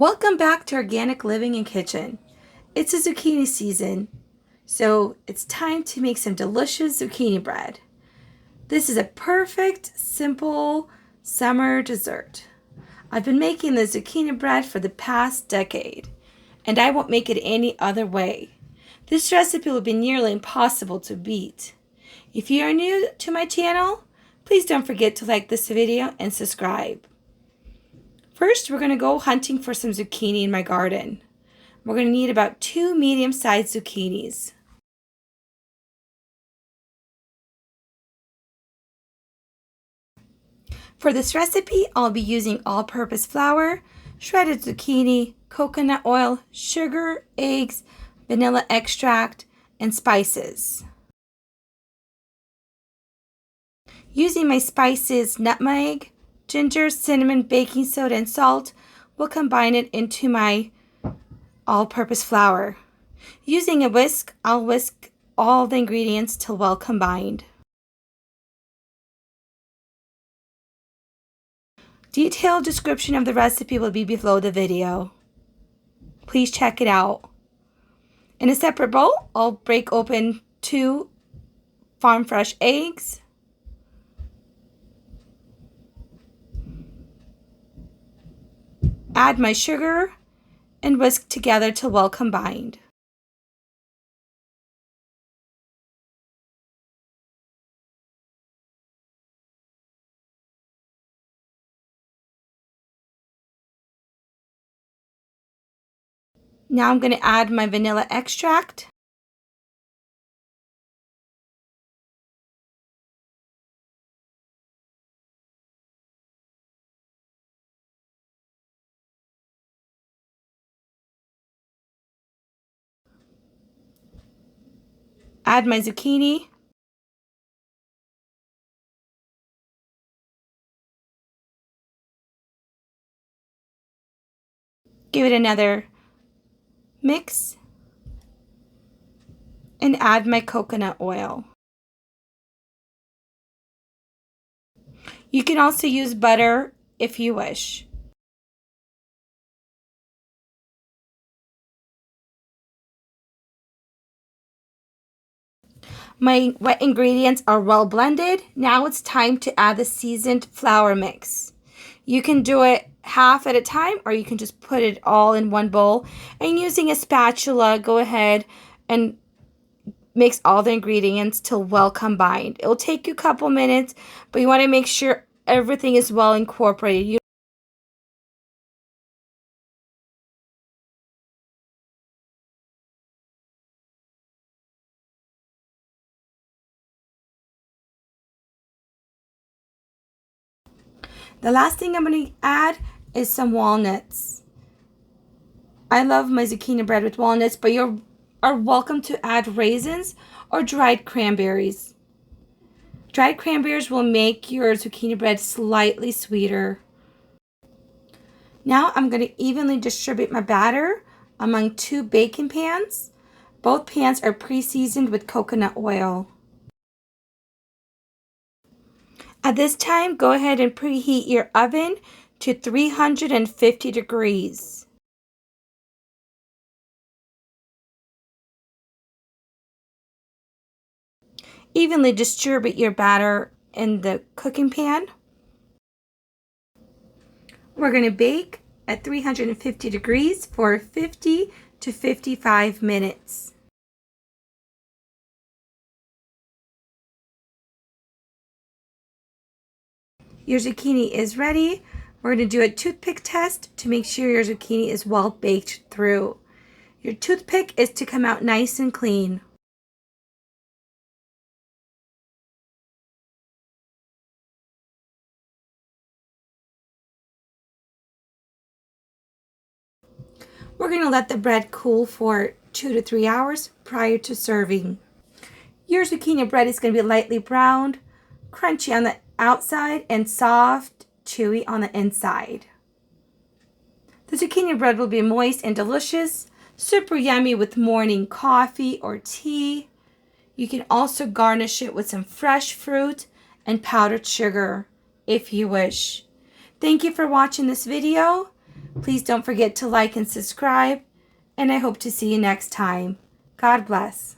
Welcome back to Organic Living and Kitchen. It's a zucchini season, so it's time to make some delicious zucchini bread. This is a perfect, simple summer dessert. I've been making the zucchini bread for the past decade, and I won't make it any other way. This recipe will be nearly impossible to beat. If you are new to my channel, please don't forget to like this video and subscribe. First, we're going to go hunting for some zucchini in my garden. We're going to need about 2 medium-sized zucchinis. For this recipe, I'll be using all-purpose flour, shredded zucchini, coconut oil, sugar, eggs, vanilla extract, and spices. Using my spices, nutmeg, ginger, cinnamon, baking soda, and salt, we'll combine it into my all-purpose flour. Using a whisk, I'll whisk all the ingredients till well combined. Detailed description of the recipe will be below the video. Please check it out. In a separate bowl, I'll break open 2 farm fresh eggs, add my sugar, and whisk together till well combined. Now I'm going to add my vanilla extract. Add my zucchini. Give it another mix. And add my coconut oil. You can also use butter if you wish. My wet ingredients are well blended. Now it's time to add the seasoned flour mix. You can do it half at a time, or you can just put it all in one bowl. And using a spatula, go ahead and mix all the ingredients till well combined. It'll take you a couple minutes, but you want to make sure everything is well incorporated. The last thing I'm going to add is some walnuts. I love my zucchini bread with walnuts, but you are welcome to add raisins or dried cranberries. Dried cranberries will make your zucchini bread slightly sweeter. Now I'm going to evenly distribute my batter among 2 baking pans. Both pans are pre-seasoned with coconut oil. At this time, go ahead and preheat your oven to 350 degrees. Evenly distribute your batter in the cooking pan. We're going to bake at 350 degrees for 50 to 55 minutes. Your zucchini is ready. We're going to do a toothpick test to make sure your zucchini is well baked through. Your toothpick is to come out nice and clean. We're going to let the bread cool for 2 to 3 hours prior to serving. Your zucchini bread is going to be lightly browned, crunchy on the outside, and soft, chewy on the inside. The zucchini bread will be moist and delicious, super yummy with morning coffee or tea. You can also garnish it with some fresh fruit and powdered sugar if you wish. Thank you for watching this video. Please don't forget to like and subscribe, and I hope to see you next time. God bless.